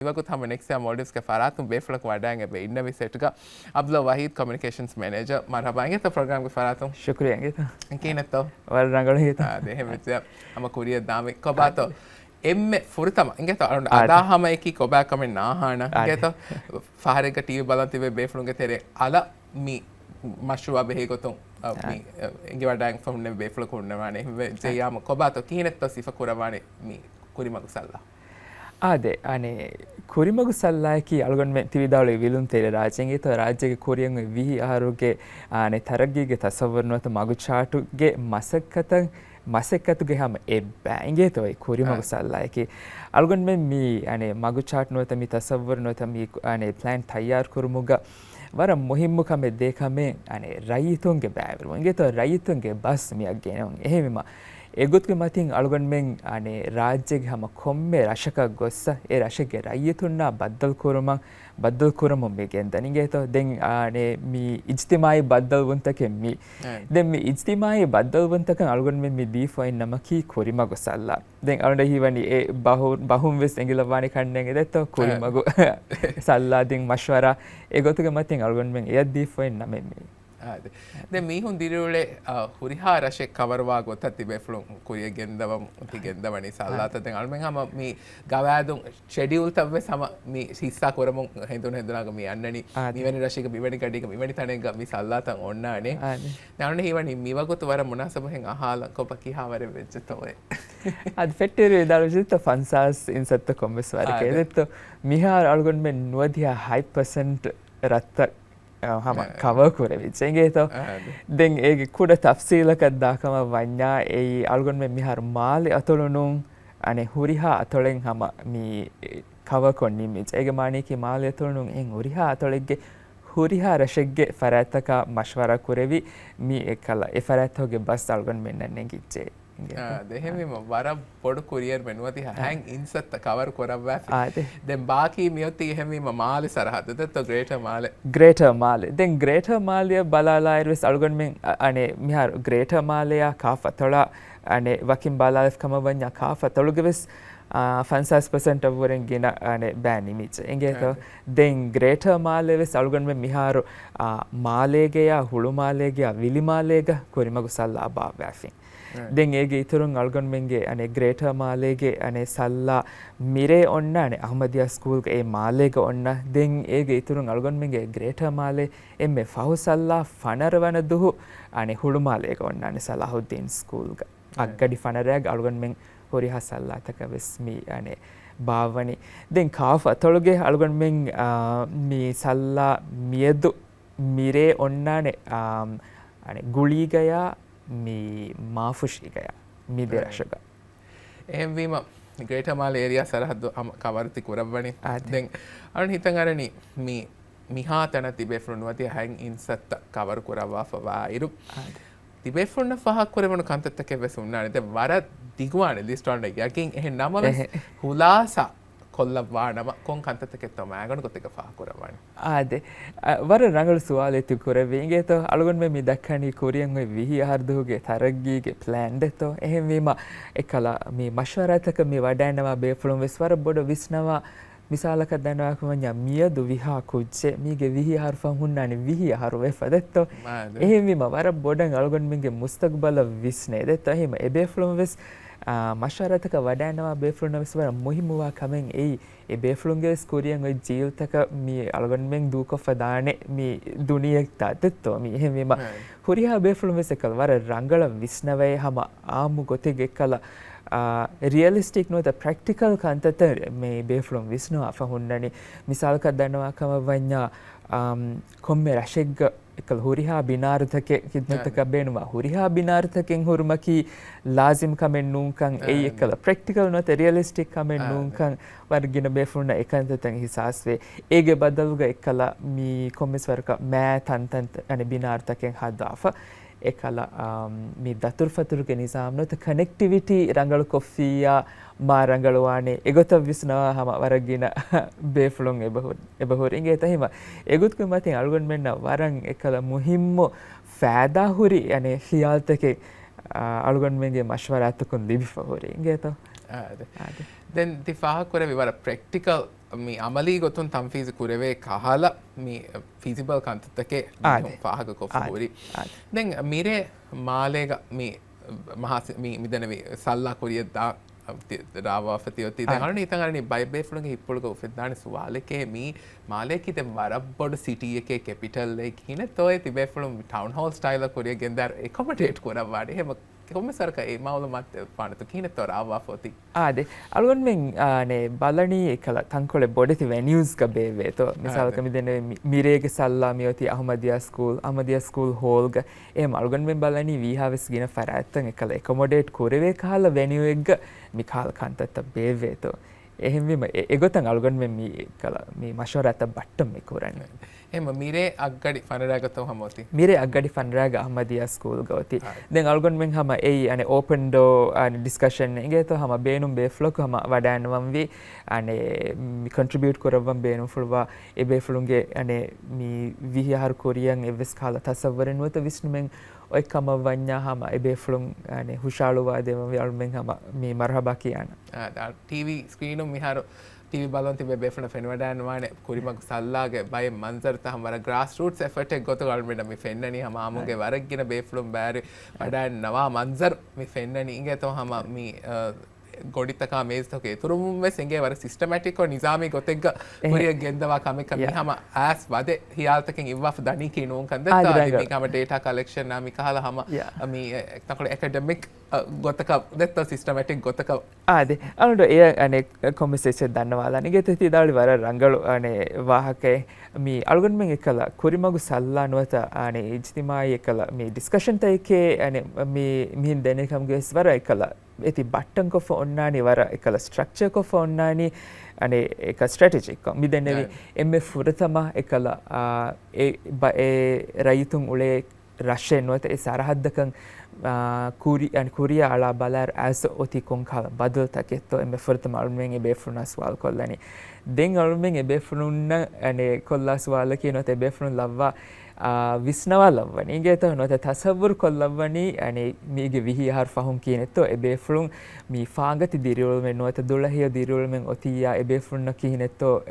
इवकुत हम next models के फरातुम बेफलक वाडाएंगे बे इन्ना भी सेट का अब्दुल वहीद कम्युनिकेशंस मैनेजर मरहबाएंगे तो प्रोग्राम के फरातुम शुक्रिया गीता इंकीन तो वाल रंगल गीता देह में से हम कुरियर दामे कबातो එම්ම ෆුරතම ඉගෙත අදා හම එකි කොබෑ කමෙන් නාහාන ඉගෙත ෆහරෙක ටීවී බලන් තිබේ බේෆලුන්ගේ තෙරේ අල මි මෂුවා බෙහි ගොතුන් ඉගෙ වඩාන් ෆොන්නේ බේෆල කුන්නවානේ ජයාම කොබාතෝ කීනෙත්ත සිෆ කුරවානේ මි කුරිමගු සල්ලා ආදේ අනේ කුරිමගු සල්ලාකි අලගොන් මෙ තිවිදාලේ විලුන් තෙරේ රාජෙන්ගේ තෝ රාජ්‍යගේ කුරියන් විහි ආරුගේ අනේ තරග්ගීගේ තසවර්නවත මගු චාටුගේ මසක්කතන් මසෙක්කතුගේ හැම ඒ බෑන්ගේ තොයි කුරිමගු සල්ලායකි අලගොන් මෙ මී අනේ මගු චාට් නොත මි තසවර් නොත මි අනේ ප්ලෑන් තයාර් කුරුමුග වර මුහිම්මු කමෙ දෙකමෙ අනේ රයිතුන්ගේ බෑවරු ඉගේ තෝ රයිතුන්ගේ බස් මියක් ගෙනවන් එහෙමම එගොත්ගේ මතින් අලගොන් මෙන් අනේ රාජ්‍යගේ හැම කොම්මේ රශක ගොස්ස ඒ රශකගේ රයිතුන්නා බද්දල් කුරම මෙගෙන් දනිගේ තෝ දෙන් අනේ මි ඉජ්තිමායි බද්දල් වුන්තකෙ මි දෙන් මි ඉජ්තිමායි බද්දල් වුන්තකන් අලගොන් මෙන් මි දීෆොයින් නමකි කුරිමගු සල්ලා දෙන් අලුඩ හිවනි ඒ බහුම් වෙස් එංගිලවානි කන්නෙන් එදෙතෝ කුරිමගු සල්ලා දෙන් මෂවරා එගොත්ගේ මතින් අලගොන් මෙන් එය දීෆොයින් නමෙ මි දැන් මීහුන් දිරුලේ හුරිහා රශේ කවරවා ගොත තිබේ ෆ්ලොන් කුරිය ගෙන්දවම් උති ගෙන්දවනි සල්ලාත දැන් අල්මෙන් හැම මේ ගවෑදුන් ෂෙඩියුල් තව්වේ සම මේ හිස්සා කරමුන් හෙඳුනාග මේ යන්නනි මෙවැනි රශේක මෙවැනි කඩේක මෙවැනි තනෙක මේ සල්ලාතන් ඔන්නානේ දැන් හිවනි මිවගොත වර මොනසබහෙන් අහාල කොප කිහාවර වෙච්චතෝය අද ෆෙට්ටරේ දාලුජිත ෆන්සාස් ඉන්සත්ත කොම්බස් වරකේ දෙත්ත මිහාර අල්ගොන් මෙන් නුවදියා 5% රත්ත හම කවකුර විච්චෙන්ගේ තෝ දෙන් ඒගේ කුඩ තෆ්සීලකත් දාකම වඤ්ඤා ඒ අල්ගොන් මෙ මිහාර මාලේ අතොලුනුන් අනේ හුරිහා අතොලෙන් හම මී කවකොන්නි මිච් ඒගේ මානීකි මාලේ අතොලුනුන් එන් හුරිහා අතොලෙක්ගේ හුරිහා රශෙක්ගේ ෆරාතක මෂවරා කුරෙවි මී එකලා ඒ ෆරාතෝගේ බස් අල්ගොන් මෙන්න නෙගිච්චේ දෙහෙම වර පොඩු කුරියර් මෙනුවති හැන් ඉන්සත්ත කවර් කොරවෑ දැන් බාකී මියොති එහෙමීම මාලි සරහද දත්ත ග්‍රේටර් මාලේ දැන් ග්‍රේටර් මාලිය බලාලා ඉරස් අලුගන් මෙන් අනේ මිහාර ග්‍රේටර් මාලයා කාෆතොලා අනේ වකින් බලාලස් කම වඤ්ඤා කාෆතොලුගෙවස් 50% අවරෙන් ගෙන අනේ බෑනි මිච එංගේතෝ දැන් ග්‍රේටර් මාලේවස් අලුගන් මෙන් මිහාර මාලේගේ හුළු මාලේගේ විලි මාලේගේ කුරිමගු සල්ලා බාවෑෆින් දෙන් ඒගේ ඉතුරුන් අල්ගොන් මෙන්ගේ අනේ ග්‍රේටර් මාලේගේ අනේ සල්ලා මිරේ ඔන්න අනේ අහමදියා ස්කූල් ඒ මාලේක ඔන්න දෙන් ඒගේ ඉතුරුන් අල්ගොන් මෙන්ගේ ග්‍රේටර් මාලේ එම්මේ ෆහු සල්ලා ෆනරවන දුහු අනේ හුළු මාලේක ඔන්න අනේ සලාහුද්දීන් ස්කූල් අග්ගඩි ෆනරයග අල්ගොන් මෙන් හොරි හසල්ලා තක වෙස්මි අනේ බාවනි දෙන් කාෆ අතොලගේ අල්ගොන් මෙන් මී සල්ලා මියදු මිරේ ඔන්නනේ අනේ ගුලීගයා මේ මාෆුෂිකය මිදරශක එහෙම්වීම ග්‍රේටර් මාල ඒරියා සරහද්ද කවරති කුරබ්බනි දැන් අරන් හිතන් අරනි මේ මිහා තන තිබේ ෆ්‍රොන්වති හැන් ඉන්සත්ත කවර් කුරවා ෆවායිරු තිබේ ෆ්‍රොන්න ෆහක් කුරවන කන්තත්තක වෙසුන්නානේ දැන් වර දිගුවානේ ලිස්ට් වල යකින් එහෙන් නම හුලාසා කොල්ලවානම කොන් කන්තත්තක තමාගන කොතක ෆහ කුරවani ආදේ වර රංගල සුවාලේ ති කුරවෙන්ගේ තෝ අලගොන් මෙ දක්ඛනි කොරියන් වෙ විහි ආර්දුගේ තරග්ගීගේ ප්ලෑන් දෙතෝ එහෙම වීම එකලා මේ මෂවරතක මේ වඩයනවා බේෆලොම් වෙස්වර බොඩ විස්නවා මිසාලක දනවා කමඤ්ඤා මියදු විහා කුච්චේ මීගේ විහි ආර්ෆන් හුන්නානි විහි ආරු වෙෆදෙත්තෝ එහෙම වීම වර බොඩන් අලගොන් මින්ගේ මුස්තක්බල විස්නේ දෙතෝ එහෙම ඒ බේෆලොම් වෙස් මෂවරතක වඩයනවා බේෆලොම් වෙස්වර මුහිමුවා කමෙන් ඒ බේෆලුන්ගේ ස්කෝරියන් ඔය ජීල්තක මේ අලගොන් මෙන් දූකොෆ දානේ මේ දුනියෙක් තාතෙත්තෝ මේ එහෙමම හුරිහා බේෆලුන් වෙසකල් වර රංගල විස්නවේ හැම ආමු ගොතෙක් එක්කල රියලිස්ටික් නොත ප්‍රැක්ටිකල් කන්තත මේ බේෆලුන් විස්නවා අෆහුන්නනි මිසාල්ක දන්නවා කම වඤ්ඤා කොම්මේ රශෙග්ග එකල් හුරිහා බිනාර්ථකේ කිද්නතක බේනවා හුරිහා බිනාර්ථකෙන් හුරුමකි ලාසිම් කමෙන් නුන්කන් ඒ එකල ප්‍රැක්ටිකල් නොත රියලිස්ටික් කමෙන් නුන්කන් වර්ගින බේෆුන්න එකන්තතන් හිසාස්වේ ඒගේ බදල්ග එකල මී කොම්මස් වර්ක මෑ තන්තන් අනේ බිනාර්ථකෙන් හදාෆ එකල මේ දතුර් ෆතුර්ගේ නිසාම් නොත කනෙක්ටිවිටි රංගල කොෆියා මා රංගලවානේ එගොත විස්නවා හම වරගින බේෆලොන් එබහුර ඉංගේ තහිම එගුත්කු මතින් අල්ගොන් මෙන්න වරන් එකල මුහිම්මෝ ෆෑදා හුරි යනේ හියාල්තකේ අල්ගොන් මෙන්ගේ මෂවරාතකුන් ලිබි ෆහුරි ඉංගේ තෝ දැන් තිෆාහ කරේ වර ප්‍රැක්ටිකල් මේ අමලී ගොතුන් තම් ෆීසි කුරවේ කහලා මේ ෆීසිබල් කන්තතකේ පාහක කොෆුරි දැන් මිරේ මාලේග මේ මහා මේ මිදනවේ සල්ලා කොරියදා රාවාෆතියොති දැන් ඉතගරනි බයිබේෆ්ලුගේ හිප්පොලක උෆෙද්දාන සුවාලකේ මේ මාලේකිත වරබ්බොඩ සිටි එකේ කැපිටල් එක හින තොය තිබේෆ්ලුම් ටවුන් හෝල් ස්ටයිල් කොරිය ගෙන්දර එකමඩේට් කරවාඩේ එහෙම කොහොම සරක ඒ මවල මත් පානතු කියන තොරාවාෆොති ආදේ අලුවන් මෙන් නේ බලනී එකල තංකොල බොඩති වෙනියුස් ක බේවේ තෝ මිසාලක මිදෙන මිරේග සල්ලා මියොති අහමදියා ස්කූල් හෝල්ග එහෙම අලුවන් මෙන් බලනී වීහාවස් ගින ෆරාත්තන් එකල එකමොඩේට් කුරවේ කාල වෙනියු එක්ග මිකාල් කන්තත්ත බේවේ තෝ එහෙම විම එගොතන් අලුවන් මෙන් මී කල මේ මෂවරත බට්ටම් මේ කුරන්නේ එහෙම මිරේ අග්ගඩි ෆනරාගතෝ හමෝති මිරේ අග්ගඩි ෆනරාග අහමදියා ස්කූල් ගවති දැන් අලුගොන් මෙන් හම ඒ අනේ ඕපන් ඩෝ අනේ ඩිස්කෂන් එකේ තෝ හම බේනුම් බේෆ්ලොක් හම වඩානවම් වි අනේ කන්ට්‍රිබියුට් කරවම් බේනුම් ෆුල්වා ඒ බේෆ්ලුන්ගේ අනේ මී විහිහාර කොරියන් එවස් කාලා තසවරෙන් වත විස්නු මෙන් ඔය කම වඤ්ඤා හම ඒ බේෆ්ලුන් අනේ හුෂාලුවා දෙම වි මෙන් හම මේ මර්හබා කියන ටීවී ස්ක්‍රීනුම් මිහාර ටීවී බලන් තිබේ බේෆ්ලුන ෆෙනවඩාන වානේ කුරිමක් සල්ලාගේ බය මන්සර් තහම වර ග්‍රාස් රූට්ස් එෆර්ට් එක ගොත ගල්මෙඩ මේ ෆෙන්නනි හම ආමුගේ වරක්ගෙන බේෆ්ලුම් බෑරි වඩාන නවා මන්සර් මේ ෆෙන්නනි ඉගේ තෝ හම මේ ගොඩිතකා මේස්තෝකේ තුරුමුම් වෙසෙන්ගේ වර සිස්ටමැටික් ඔ නිසාමි ගොතෙක්ග කුරිය ගෙන්දවා කමෙක් මිහම ඇස් වදේ හියාල්තකින් ඉව්වා දනි කිනෝන් කන්ද තාදි මිකම ඩේටා කලෙක්ෂන් නාමි කහලා හම මේ එක්තකොල ඇකඩමික් ගොතක දෙත්ත සිස්ටමැටික් ගොතක ආදේ අනුඩ එය අනේ කොන්වර්සේෂන් දන්නවාලා නිගෙත තිදාලි වර රංගලු අනේ වාහකේ මේ අලුගන් මෙන් එකලා කුරිමගු සල්ලා නොත අනේ ඉජ්තිමායි එකලා මේ ඩිස්කෂන් තේකේ අනේ මේ මිහින් දෙනකම් ගෙස් වර එකලා එති බට්ටන් කොෆ ඔන්නානි වර එකල ස්ට්‍රක්චර් කොෆ ඔන්නානි අනේ එක ස්ට්‍රැටජික් මිදෙනෙවි එම්මෙ ෆුරතම එකල ඒ රයිතුන් උලේ රෂෙන් නොත ඒ සරහද්දකන් කුරිය අලා බලාර ඇස් ඔති කොන්කාල බදල් තකෙත්තෝ එම්මෙ ෆුරතම අල්මෙන් ඒ බේෆුනස් වල් කොල්ලනි දෙන් අල්මෙන් ඒ බේෆුනුන්න අනේ කොල්ලාස් වල කියනොත ඒ බේෆුනුන් ලව්වා විස්නවා ලව්වනි ගේත නොත තසවුර් කොල්ලවනි අනේ මීගේ විහිහාර ෆහුම් කියනෙත්තෝ එබේෆුලුන් මී ෆාගති දිරිවල මෙන් නොත දුලහිය දිරිවල මෙන් ඔතියා එබේෆුන්න කියනෙත්තෝ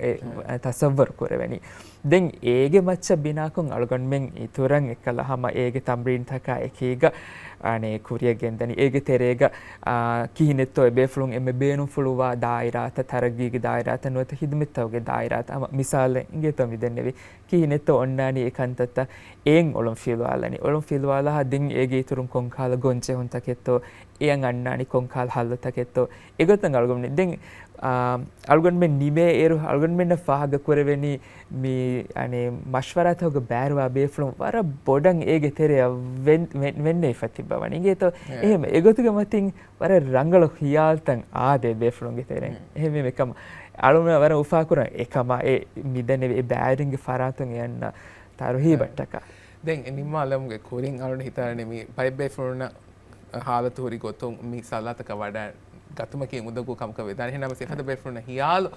තසවුර් කරවනි දෙන් ඒගේ මච්ච බිනාකුන් අලුගන් මෙන් ඉතුරන් එකලහම ඒගේ තම්බරින් තකා එකීග අනේ කුරිය ගෙන්දනි ඒගේ තෙරේග කිහිනෙත්තෝ එබේෆුලුන් එමෙ බේනුම් ෆුලුවා දායිරාත තරගීගේ දායිරාත නොත හිදමිත්තවගේ දායිරාත මිසාලෙන් ගේතෝ මිදෙන්නේවි කිහිනෙත්තෝ ඔන්නානි ඒකන්තත එන් ඔලොම් ෆිල්වාලනි ඔලොම් ෆිල්වාලා හදින් ඒගේ ඉතුරුන් කොන්කාල ගොන්චේ හොන් තකෙත්තෝ එයන් අන්නානි කොන්කාල හල්ල තකෙත්තෝ එගොතන් අලුගොන් දෙන් අලුගොන් මෙන් නිමේ ඒරු අලුගොන් මෙන්න ෆාහග කරවෙනි මේ අනේ මෂ්වරාත හොග බෑරවා බේෆ්ලුම් වර බොඩන් ඒගේ තෙරේ වෙන්නේ ෆතිබවනි ගේතෝ එහෙම එගොතුගේ මතින් වර රංගල හියාල්තන් ආදේ බේෆ්ලුන්ගේ තෙරෙන් එහෙම මේකම අලුම වර උෆා කරන එකම ඒ මිදනේ ඒ බෑරින්ගේ ෆරාතුන් යන්න තරුහි බට්ටක දැන් නිම්ම අලමුගේ කුරින් අලුන හිතාරනේ මේ බයිබේෆ්ලුන हालत होरी गोतों मी सालात का वाड़ा गतुम की मुद्दों को कम कर दाने ना मसे फद बेफ्रो ना हियाल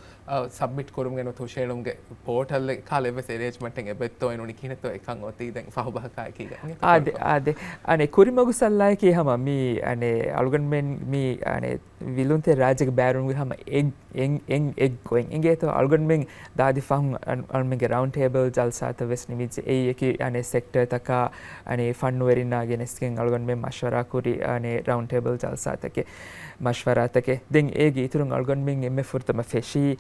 सबमिट करूँगे नो तो शेयरूँगे पोर्टल खाले वैसे अरेंजमेंट के बेत तो इन्होंने किन्हें तो एक अंग होती है फाहु बहका की आदे अने कुरी मगु सल्लाय की हम मी अने अलगन में मी अने विलुंते राज्य के बैरून हम एक गोइंग इंगे तो अलगन में दादी फाहु अलमें के राउंड टेबल जलसा तो वैसे निमित्त एक की अने सेक्टर तक का अने फंड वेरिना अगे नेस्किंग अलगन में मशवरा कुरी अने राउंड टेबल जलसा तक के मशवरा तक के दिन एक इतुरंग अलगन में इम्मे फुर्त में फेशी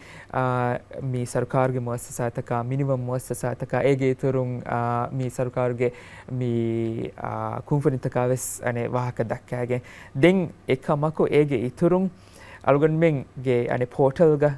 मी सरकार के मुअस्ससा तक का मिनिमम मुअस्ससा तक का एक इतुरंग मी सरकार के मी कुंफनी तक का वैस अने वहाँ का दक्का के दिन एक हमको एक इतुरंग अलगन में गे अने पोर्टल का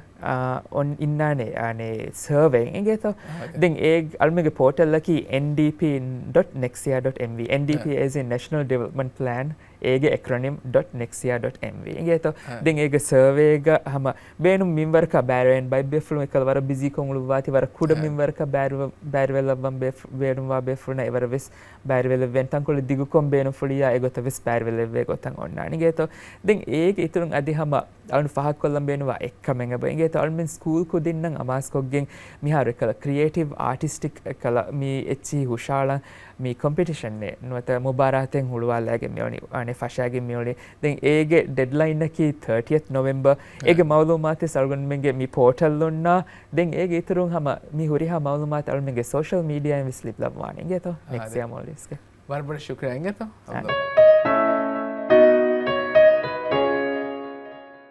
on innane ane survey inge to then ek almege portal laki ndp.nexia.mv ndp is in national development plan ege acronym .nexia.mv inge to then ege survey ga hama benum minwar ka baren by beflu ekal wara busy konglu wati wara kuda minwar ka barwela bam benum wa beflu na evara ves barwela ventan kol digu kom benum fuliya egota ves barwela ve gotan onna inge to then ege iturun adi hama alun fahak kollam benum wa ekkamenga ba inge ege to almen school ko dinnan amas koggen mi har ekala creative artistic ekala mi echi hushala mi competition ne nuata mubaraten hulwalage mioni ane fashage mioni den ege deadline ki 30th November ege mawlumat salgon menge mi portal lonna den ege iturun hama mi huriha mawlumat almenge social media en vislip labwani ege to next year molliske bar bar shukriya ege to